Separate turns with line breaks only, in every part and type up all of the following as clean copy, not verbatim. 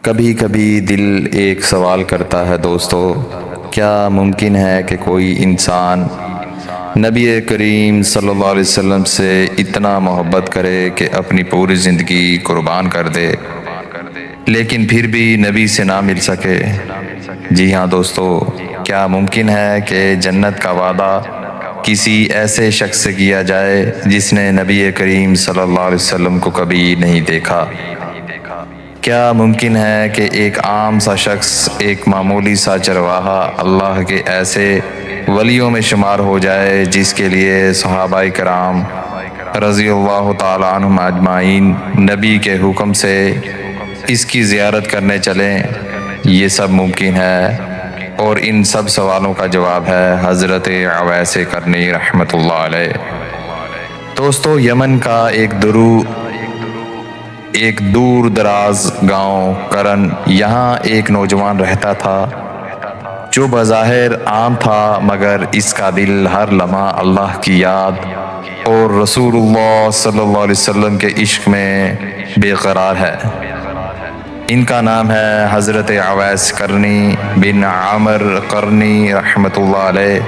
کبھی کبھی دل ایک سوال کرتا ہے دوستو، کیا ممکن ہے کہ کوئی انسان نبی کریم صلی اللہ علیہ وسلم سے اتنا محبت کرے کہ اپنی پوری زندگی قربان کر دے لیکن پھر بھی نبی سے نہ مل سکے؟ جی ہاں دوستو، کیا ممکن ہے کہ جنت کا وعدہ کسی ایسے شخص سے کیا جائے جس نے نبی کریم صلی اللہ علیہ وسلم کو کبھی نہیں دیکھا؟ کیا ممکن ہے کہ ایک عام سا شخص، ایک معمولی سا چرواہا، اللہ کے ایسے ولیوں میں شمار ہو جائے جس کے لیے صحابہ کرام رضی اللہ تعالی عنہم اجمعین نبی کے حکم سے اس کی زیارت کرنے چلیں؟ یہ سب ممکن ہے، اور ان سب سوالوں کا جواب ہے حضرت اویس قرنی رحمۃ اللہ علیہ۔ دوستو، یمن کا ایک دور دراز گاؤں قرن، یہاں ایک نوجوان رہتا تھا جو بظاہر عام تھا، مگر اس کا دل ہر لمحہ اللہ کی یاد اور رسول اللہ صلی اللہ علیہ وسلم کے عشق میں بے قرار ہے۔ ان کا نام ہے حضرت اویس قرنی بن عامر قرنی رحمۃ اللہ علیہ۔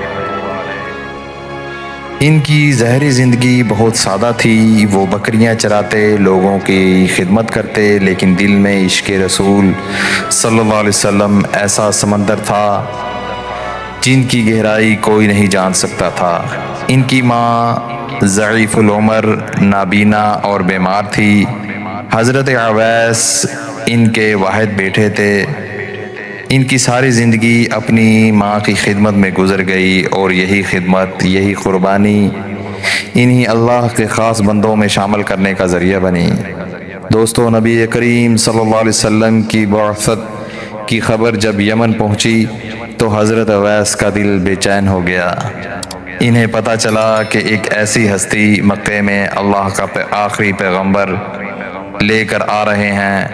ان کی ظاہری زندگی بہت سادہ تھی، وہ بکریاں چراتے، لوگوں کی خدمت کرتے، لیکن دل میں عشق رسول صلی اللہ علیہ وسلم ایسا سمندر تھا جن کی گہرائی کوئی نہیں جان سکتا تھا۔ ان کی ماں ضعیف العمر، نابینا اور بیمار تھی۔ حضرت اویس ان کے واحد بیٹے تھے۔ ان کی ساری زندگی اپنی ماں کی خدمت میں گزر گئی، اور یہی خدمت، یہی قربانی انہی اللہ کے خاص بندوں میں شامل کرنے کا ذریعہ بنی۔ دوستو، نبی کریم صلی اللہ علیہ وسلم کی بعثت کی خبر جب یمن پہنچی تو حضرت اویس کا دل بے چین ہو گیا۔ انہیں پتہ چلا کہ ایک ایسی ہستی مکے میں اللہ کا آخری پیغمبر لے کر آ رہے ہیں،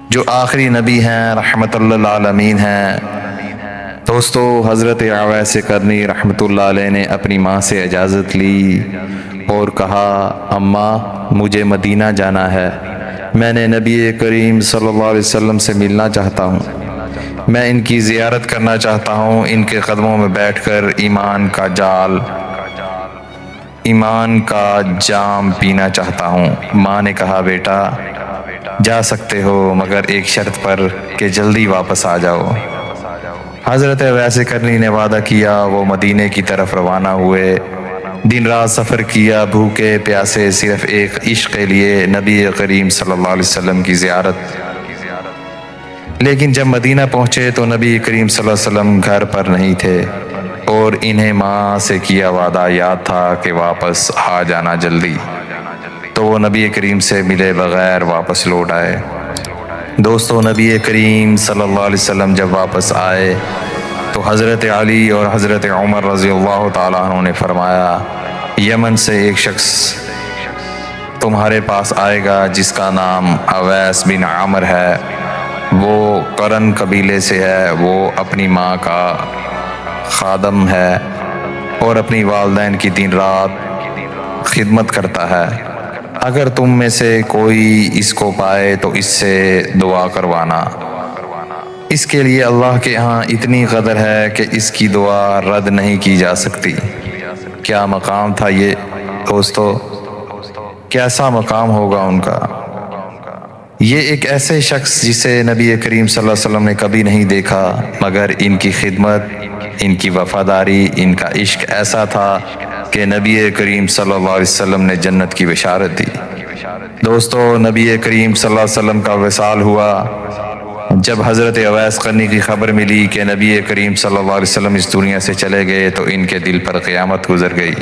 جو آخری نبی ہیں، رحمت للعالمین ہیں۔ دوستو، حضرت اویس قرنی رحمت اللہ علیہ نے اپنی ماں سے اجازت لی اور کہا، اماں، مجھے مدینہ جانا ہے، میں نے نبی کریم صلی اللہ علیہ وسلم سے ملنا چاہتا ہوں، میں ان کی زیارت کرنا چاہتا ہوں، ان کے قدموں میں بیٹھ کر ایمان کا جام پینا چاہتا ہوں۔ ماں نے کہا، بیٹا جا سکتے ہو، مگر ایک شرط پر کہ جلدی واپس آ جاؤ۔ حضرت اویس قرنی نے وعدہ کیا۔ وہ مدینے کی طرف روانہ ہوئے، دن رات سفر کیا، بھوکے پیاسے، صرف ایک عشق کے لیے، نبی کریم صلی اللہ علیہ وسلم کی زیارت۔ لیکن جب مدینہ پہنچے تو نبی کریم صلی اللہ علیہ وسلم گھر پر نہیں تھے، اور انہیں ماں سے کیا وعدہ یاد تھا کہ واپس آ جانا جلدی، تو وہ نبی کریم سے ملے بغیر واپس لوٹ آئے۔ دوستو، نبی کریم صلی اللہ علیہ وسلم جب واپس آئے تو حضرت علی اور حضرت عمر رضی اللہ تعالیٰ عنہ نے فرمایا، یمن سے ایک شخص تمہارے پاس آئے گا جس کا نام اویس بن عامر ہے، وہ قرن قبیلے سے ہے، وہ اپنی ماں کا خادم ہے اور اپنی والدین کی دن رات خدمت کرتا ہے۔ اگر تم میں سے کوئی اس کو پائے تو اس سے دعا کروانا، اس کے لیے اللہ کے ہاں اتنی قدر ہے کہ اس کی دعا رد نہیں کی جا سکتی۔ کیا مقام تھا یہ دوستو، کیسا مقام ہوگا ان کا۔ یہ ایک ایسے شخص جسے نبی کریم صلی اللہ علیہ وسلم نے کبھی نہیں دیکھا، مگر ان کی خدمت، ان کی وفاداری، ان کا عشق ایسا تھا کہ نبی کریم صلی اللہ علیہ وسلم نے جنت کی بشارت دی۔ دوستو، نبی کریم صلی اللہ علیہ وسلم کا وصال ہوا۔ جب حضرت اویس قرنی کی خبر ملی کہ نبی کریم صلی اللہ علیہ وسلم اس دنیا سے چلے گئے تو ان کے دل پر قیامت گزر گئی۔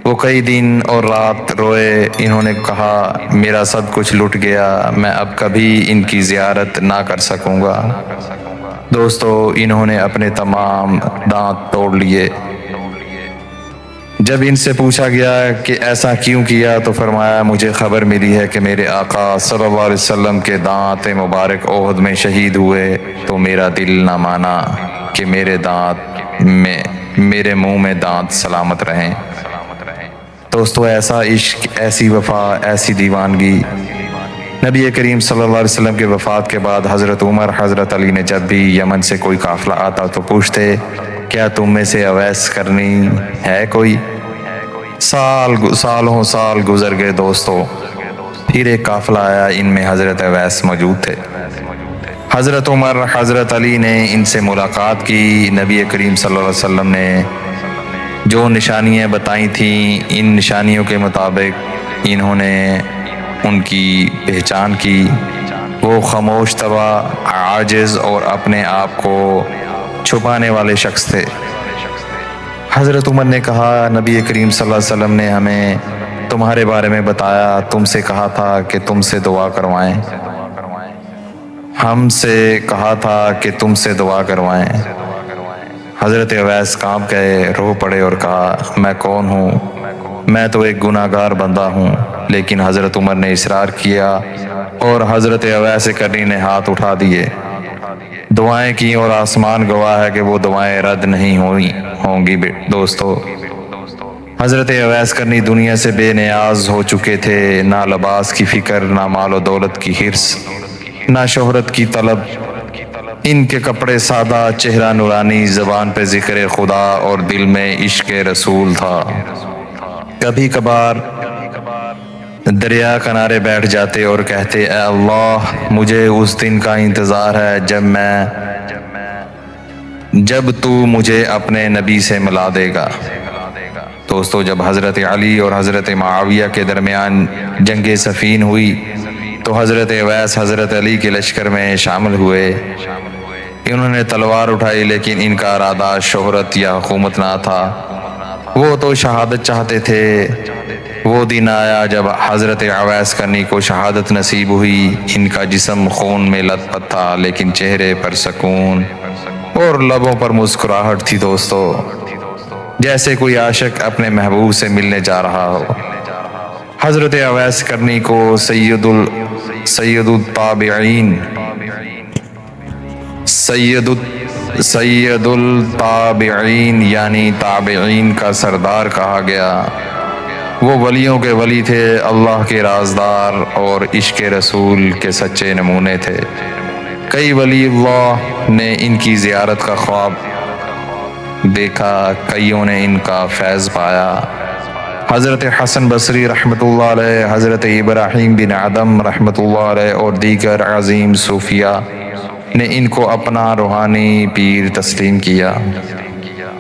وہ کئی دن اور رات روئے۔ انہوں نے کہا، میرا سب کچھ لٹ گیا، میں اب کبھی ان کی زیارت نہ کر سکوں گا۔ دوستو، انہوں نے اپنے تمام دانت توڑ لیے۔ جب ان سے پوچھا گیا کہ ایسا کیوں کیا تو فرمایا، مجھے خبر ملی ہے کہ میرے آقا صلی اللہ علیہ وسلم کے دانت مبارک احد میں شہید ہوئے، تو میرا دل نہ مانا کہ میرے منہ میں دانت سلامت رہیں۔ دوستو، ایسا عشق، ایسی وفا، ایسی دیوانگی نبی کریم صلی اللہ علیہ وسلم کے وفات کے بعد حضرت عمر حضرت علی نے جب بھی یمن سے کوئی قافلہ آتا تو پوچھتے کیا تم میں سے اویس کرنی ہے کوئی؟ سالوں سال گزر گئے دوستو، پھر ایک قافلہ آیا، ان میں حضرت اویس موجود تھے۔ حضرت عمر حضرت علی نے ان سے ملاقات کی۔ نبی کریم صلی اللہ علیہ وسلم نے جو نشانیاں بتائی تھیں، ان نشانیوں کے مطابق انہوں نے ان کی پہچان کی۔ وہ خاموش طبع، عاجز اور اپنے آپ کو چھپانے والے شخص تھے۔ حضرت عمر نے کہا نبی کریم صلی اللہ علیہ وسلم نے ہمیں تمہارے بارے میں بتایا، تم سے کہا تھا کہ تم سے دعا کروائیں، ہم سے کہا تھا کہ تم سے دعا کروائیں۔ حضرت اویس کانپ گئے، رو پڑے اور کہا میں کون ہوں؟ میں تو ایک گناہ گار بندہ ہوں۔ لیکن حضرت عمر نے اصرار کیا اور حضرت اویس کرنی نے ہاتھ اٹھا دیے، دعائیں کی، اور آسمان گواہ ہے کہ وہ دعائیں رد نہیں ہوں گی۔ دوستو، حضرت اویس کرنی دنیا سے بے نیاز ہو چکے تھے، نہ لباس کی فکر، نہ مال و دولت کی حرص، نہ شہرت کی طلب۔ ان کے کپڑے سادہ، چہرہ نورانی، زبان پہ ذکر خدا اور دل میں عشق رسول تھا۔ کبھی کبھار دریا کنارے بیٹھ جاتے اور کہتے اے اللہ، مجھے اس دن کا انتظار ہے جب تو مجھے اپنے نبی سے ملا دے گا۔ دوستو، جب حضرت علی اور حضرت معاویہ کے درمیان جنگ صفین ہوئی تو حضرت اویس حضرت علی کے لشکر میں شامل ہوئے۔ انہوں نے تلوار اٹھائی، لیکن ان کا ارادہ شہرت یا حکومت نہ تھا، وہ تو شہادت چاہتے تھے۔ وہ دن آیا جب حضرت اویس کرنی کو شہادت نصیب ہوئی۔ ان کا جسم خون میں لت پت تھا، لیکن چہرے پر سکون اور لبوں پر مسکراہٹ تھی دوستو، جیسے کوئی عاشق اپنے محبوب سے ملنے جا رہا ہو۔ حضرت اویس کرنی کو سید التابعین یعنی تابعین کا سردار کہا گیا۔ وہ ولیوں کے ولی تھے، اللہ کے رازدار اور عشق رسول کے سچے نمونے تھے۔ کئی ولی اللہ نے ان کی زیارت کا خواب دیکھا، کئیوں نے ان کا فیض پایا۔ حضرت حسن بصری رحمۃ اللہ علیہ، حضرت ابراہیم بن ادم رحمۃ اللہ علیہ اور دیگر عظیم صوفیاء نے ان کو اپنا روحانی پیر تسلیم کیا۔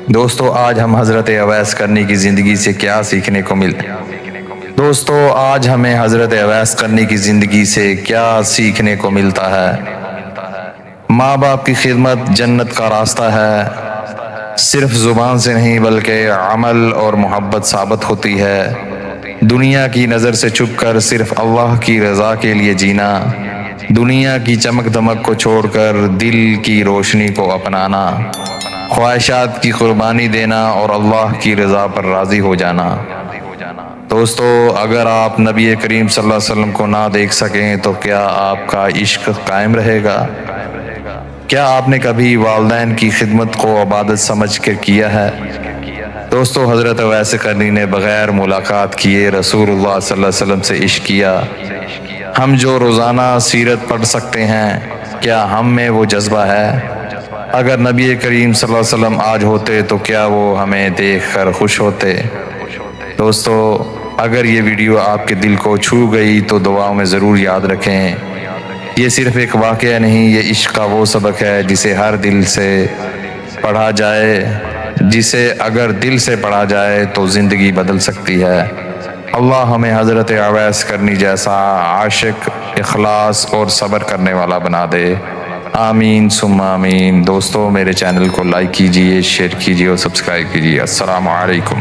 دوستو، آج ہم حضرت اویس کرنی کی زندگی سے کیا سیکھنے کو سیکھنے کو ملتا ہے؟ ماں باپ کی خدمت جنت کا راستہ ہے، صرف زبان سے نہیں بلکہ عمل اور محبت ثابت ہوتی ہے۔ دنیا کی نظر سے چھپ کر صرف اللہ کی رضا کے لیے جینا، دنیا کی چمک دمک کو چھوڑ کر دل کی روشنی کو اپنانا، خواہشات کی قربانی دینا اور اللہ کی رضا پر راضی ہو جانا۔ دوستو، اگر آپ نبی کریم صلی اللہ علیہ وسلم کو نہ دیکھ سکیں تو کیا آپ کا عشق قائم رہے گا؟ کیا آپ نے کبھی والدین کی خدمت کو عبادت سمجھ کر کیا ہے؟ دوستو، حضرت اویس کرنی نے بغیر ملاقات کیے رسول اللہ صلی اللہ علیہ وسلم سے عشق کیا۔ ہم جو روزانہ سیرت پڑھ سکتے ہیں، کیا ہم میں وہ جذبہ ہے؟ اگر نبی کریم صلی اللہ علیہ وسلم آج ہوتے تو کیا وہ ہمیں دیکھ کر خوش ہوتے؟ دوستو، اگر یہ ویڈیو آپ کے دل کو چھو گئی تو دعاؤں میں ضرور یاد رکھیں۔ یہ صرف ایک واقعہ نہیں، یہ عشق کا وہ سبق ہے جسے اگر دل سے پڑھا جائے تو زندگی بدل سکتی ہے۔ اللہ ہمیں حضرت اویس کرنی جیسا عاشق، اخلاص اور صبر کرنے والا بنا دے۔ آمین ثم آمین۔ دوستو، میرے چینل کو لائک کیجئے، شیئر کیجئے اور سبسکرائب کیجئے۔ السلام علیکم۔